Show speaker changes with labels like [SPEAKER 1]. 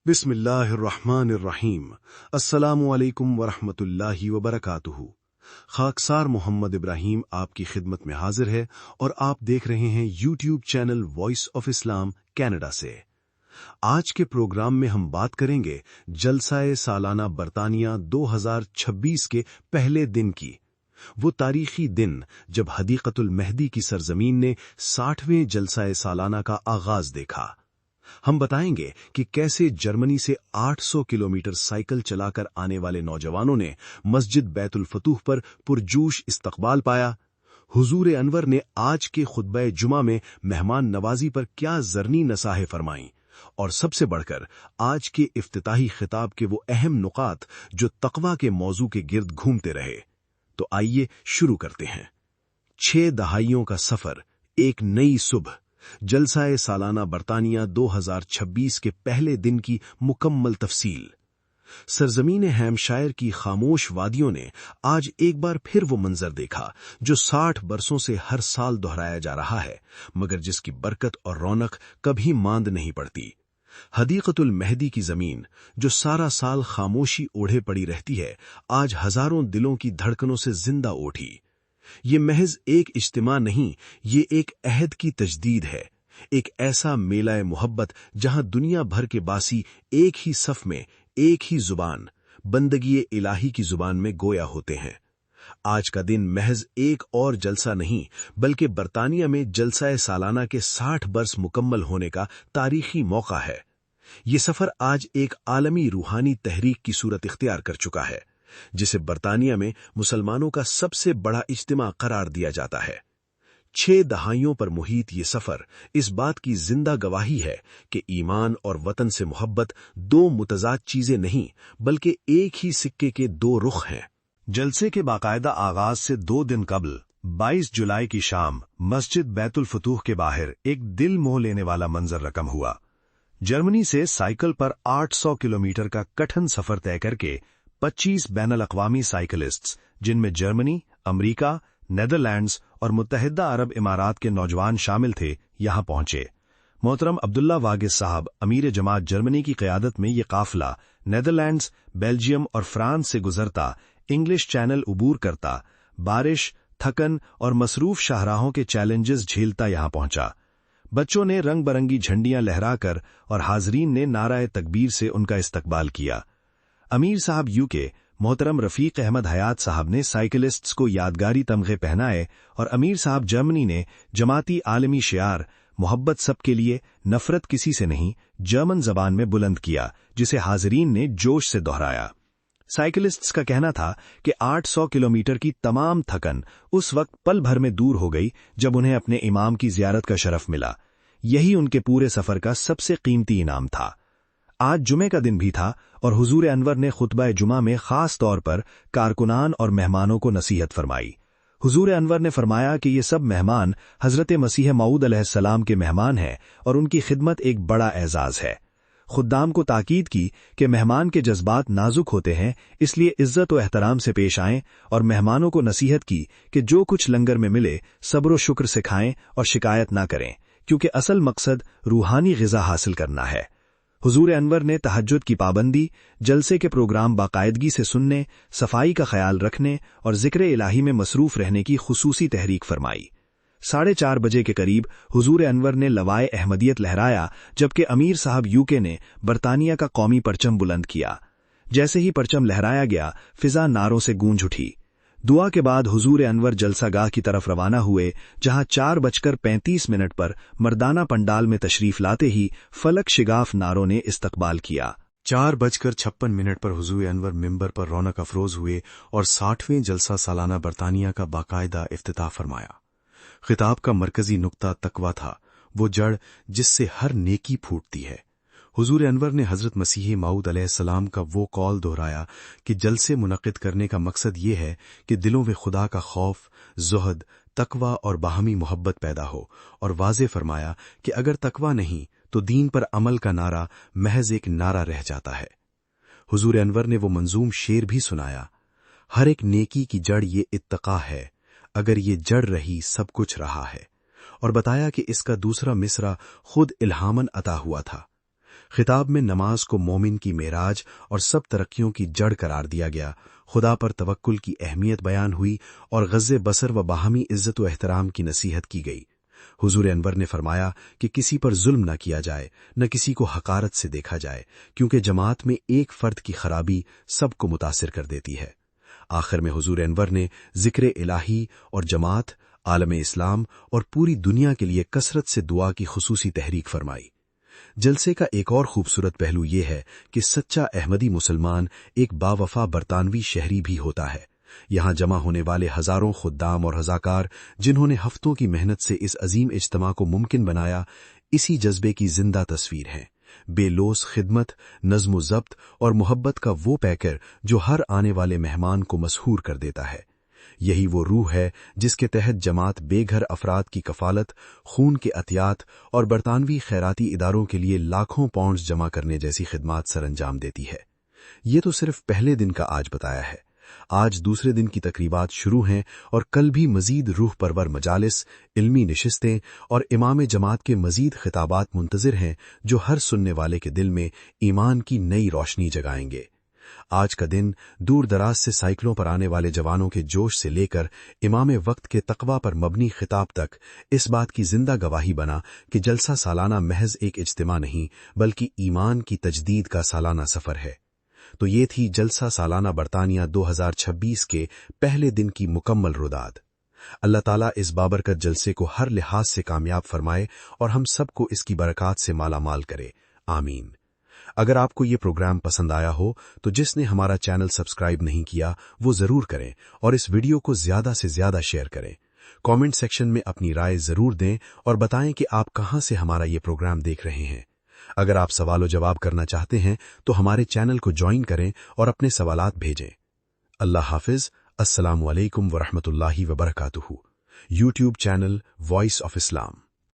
[SPEAKER 1] बिस्मिल्लाहिर्रहमानिर्रहीम। अस्सलामु अलैकुम वरहमतुल्लाहि वबरकातुहू। खाकसार मोहम्मद इब्राहिम आपकी खिदमत में हाजिर है और आप देख रहे हैं YouTube channel voice of Islam Canada से। आज के प्रोग्राम में हम बात करेंगे जलसाए सालाना बरतानिया 2026 के पहले दिन की। वो तारीखी दिन जब हदीक़तुल मेहदी की सरजमीन ने 60वें जलसाए सालाना का आगाज देखा। हम बताएंगे कि कैसे जर्मनी से 800 किलोमीटर साइकिल चलाकर आने वाले नौजवानों ने मस्जिद बैतुल फतूह पर पुरजोश इस्तकबाल पाया। हुजूर अनवर ने आज के खुतबे जुमा में मेहमान नवाजी पर क्या ज़रनी नसाहे फरमाई, और सबसे बढ़कर आज के इफ्तिताही खिताब के वो अहम नुकात जो तकवा के मौजू के गिर्द घूमते रहे। तो आइए शुरू करते हैं। 6 दहाइयों का सफर, एक नई सुबह। जलसाए सालाना बरतानिया 2026 के पहले दिन की मुकम्मल तफसील। सरजमीन हैम्पशायर की खामोश वादियों ने आज एक बार फिर वो मंजर देखा जो 60 बरसों से हर साल दोहराया जा रहा है, मगर जिसकी बरकत और रौनक कभी मांद नहीं पड़ती। हदीक़तुल मेहदी की जमीन जो सारा साल खामोशी ओढ़े पड़ी रहती है, आज हजारों दिलों की धड़कनों से जिंदा उठी। ये महज एक इज्तिमा नहीं, ये एक अहद की तजदीद है, एक ऐसा मेला मोहब्बत जहां दुनिया भर के बासी एक ही सफ में, एक ही जुबान, बंदगी इलाही की जुबान में गोया होते हैं। आज का दिन महज एक और जलसा नहीं, बल्कि बरतानिया में जलसाए सालाना के 60 बरस मुकम्मल होने का तारीखी मौका है। ये सफर आज एक आलमी रूहानी तहरीक की सूरत इख्तियार कर चुका है, जिसे बरतानिया में मुसलमानों का सबसे बड़ा इज्तिमा करार दिया जाता है। 6 दहाइयों पर मुहित ये सफर इस बात की जिंदा गवाही है कि ईमान और वतन से मोहब्बत दो मुतजाद चीजें नहीं, बल्कि एक ही सिक्के के 2 रुख हैं।
[SPEAKER 2] जलसे के बाकायदा आगाज से 2 दिन कबल 22 जुलाई की शाम मस्जिद बैतुल फतूह के बाहर एक दिल मोह लेने वाला मंजर रकम हुआ। जर्मनी से साइकिल पर 800 किलोमीटर का कठिन सफर तय करके 25 बैनुल अक़वामी साइकिलिस्ट्स, जिनमें जर्मनी, अमेरिका, नेदरलैंड्स और मुत्तहिदा अरब इमारात के नौजवान शामिल थे, यहां पहुंचे। मोहतरम अब्दुल्ला वागिस साहब अमीर जमात जर्मनी की क़यादत में ये काफिला नेदरलैंड्स, बेल्जियम और फ्रांस से गुजरता इंग्लिश चैनल उबूर करता, बारिश, थकन और मसरूफ शाहराहों के चैलेंजेस झेलता यहां पहुंचा। बच्चों ने रंग बरंगी झंडियां लहराकर और हाजरीन ने नाराए तकबीर से उनका इस्तकबाल किया। अमीर साहब यूके मोहतरम रफीक अहमद हयात साहब ने साइकिलिस्ट्स को यादगारी तमगे पहनाए और अमीर साहब जर्मनी ने जमाती आलमी शियार मोहब्बत सबके लिए, नफरत किसी से नहीं, जर्मन जबान में बुलंद किया, जिसे हाजरीन ने जोश से दोहराया। साइकिलिस्ट्स का कहना था कि 800 किलोमीटर की तमाम थकन उस वक्त पल भर में दूर हो गई जब उन्हें अपने इमाम की जियारत का शरफ मिला। यही उनके पूरे सफर का सबसे कीमती इनाम था। आज जुमे का दिन भी था और हुजूर अनवर ने खुतबा जुमा में खास तौर पर कारकुनान और मेहमानों को नसीहत फरमाई। हुजूर अनवर ने फरमाया कि ये सब मेहमान हजरत मसीह मऊद अलैहिस्सलाम के मेहमान हैं और उनकी खिदमत एक बड़ा एजाज है। खुद्दाम को ताकीद की कि मेहमान के जज्बात नाजुक होते हैं, इसलिए इज्जत व एहतराम से पेश आएं, और मेहमानों को नसीहत की कि जो कुछ लंगर में मिले सब्र व शुक्र से खाएं और शिकायत ना करें, क्योंकि असल मकसद रूहानी ग़िज़ा हासिल करना है। हुजूर अनवर ने तहज्जुद की पाबंदी, जलसे के प्रोग्राम बाकायदगी से सुनने, सफाई का ख्याल रखने और जिक्र इलाही में मसरूफ रहने की खुसूसी तहरीक फरमाई। 4:30 बजे के करीब हुजूर अनवर ने लवाए अहमदियत लहराया, जबकि अमीर साहब यूके ने बरतानिया का कौमी परचम बुलंद किया। जैसे ही परचम लहराया गया, फिजा नारों से गूंज उठी। दुआ के बाद हुजूर अनवर जलसागाह की तरफ रवाना हुए, जहां 4:35 पर मर्दाना पंडाल में तशरीफ लाते ही फलक शिगाफ नारों ने इस्तकबाल किया।
[SPEAKER 1] 4:56 पर हुजूर अनवर मिंबर पर रौनक अफरोज हुए और 60वें जलसा सालाना बरतानिया का बाकायदा इफ्तिताह फरमाया। खिताब का मरकजी नुक्ता तकवा था, वो जड़ जिससे हर नेकी फूटती है। हुजूर अनवर ने हजरत मसीह मऊद अलैहिस्सलाम का वो कौल दोहराया कि जलसे मुनक़िद करने का मकसद ये है कि दिलों में खुदा का खौफ, ज़ुहद, तकवा और बाहमी मोहब्बत पैदा हो, और वाज़े फरमाया कि अगर तकवा नहीं तो दीन पर अमल का नारा महज एक नारा रह जाता है। हुजूर अनवर ने वो मंजूम शेर भी सुनाया, हर एक नेकी की जड़ ये इत्तका है, अगर ये जड़ रही सब कुछ रहा है, और बताया कि इसका दूसरा मिसरा खुद इल्हामन अता हुआ था। خطاب میں نماز کو مومن کی معراج اور سب ترقیوں کی جڑ قرار دیا گیا، خدا پر توکل کی اہمیت بیان ہوئی اور غض بصر و باہمی عزت و احترام کی نصیحت کی گئی۔ حضور انور نے فرمایا کہ کسی پر ظلم نہ کیا جائے، نہ کسی کو حقارت سے دیکھا جائے، کیونکہ جماعت میں ایک فرد کی خرابی سب کو متاثر کر دیتی ہے۔ آخر میں حضور انور نے ذکر الہی اور جماعت، عالم اسلام اور پوری دنیا کے لیے کثرت سے دعا کی خصوصی تحریک فرمائی۔ جلسے کا ایک اور خوبصورت پہلو یہ ہے کہ سچا احمدی مسلمان ایک باوفا برطانوی شہری بھی ہوتا ہے۔ یہاں جمع ہونے والے ہزاروں خدام اور رضاکار جنہوں نے ہفتوں کی محنت سے اس عظیم اجتماع کو ممکن بنایا، اسی جذبے کی زندہ تصویر ہیں۔ بے لوث خدمت، نظم و ضبط اور محبت کا وہ پیکر جو ہر آنے والے مہمان کو مسحور کر دیتا ہے۔ یہی وہ روح ہے جس کے تحت جماعت بے گھر افراد کی کفالت، خون کے عطیات اور برطانوی خیراتی اداروں کے لیے لاکھوں پاؤنڈز جمع کرنے جیسی خدمات سر انجام دیتی ہے۔ یہ تو صرف پہلے دن کا آج بتایا ہے۔ آج دوسرے دن کی تقریبات شروع ہیں اور کل بھی مزید روح پرور مجالس، علمی نشستیں اور امام جماعت کے مزید خطابات منتظر ہیں جو ہر سننے والے کے دل میں ایمان کی نئی روشنی جگائیں گے۔ آج کا دن دور دراز سے سائیکلوں پر آنے والے جوانوں کے جوش سے لے کر امام وقت کے تقوی پر مبنی خطاب تک اس بات کی زندہ گواہی بنا کہ جلسہ سالانہ محض ایک اجتماع نہیں بلکہ ایمان کی تجدید کا سالانہ سفر ہے۔ تو یہ تھی جلسہ سالانہ برطانیہ 2026 کے پہلے دن کی مکمل روداد۔ اللہ تعالیٰ اس بابرکت جلسے کو ہر لحاظ سے کامیاب فرمائے اور ہم سب کو اس کی برکات سے مالا مال کرے، آمین۔ اگر آپ کو یہ پروگرام پسند آیا ہو تو جس نے ہمارا چینل سبسکرائب نہیں کیا وہ ضرور کریں اور اس ویڈیو کو زیادہ سے زیادہ شیئر کریں۔ کامنٹ سیکشن میں اپنی رائے ضرور دیں اور بتائیں کہ آپ کہاں سے ہمارا یہ پروگرام دیکھ رہے ہیں۔ اگر آپ سوال و جواب کرنا چاہتے ہیں تو ہمارے چینل کو جوائن کریں اور اپنے سوالات بھیجیں۔ اللہ حافظ۔ السلام علیکم ورحمۃ اللہ وبرکاتہ۔ YouTube channel Voice of Islam.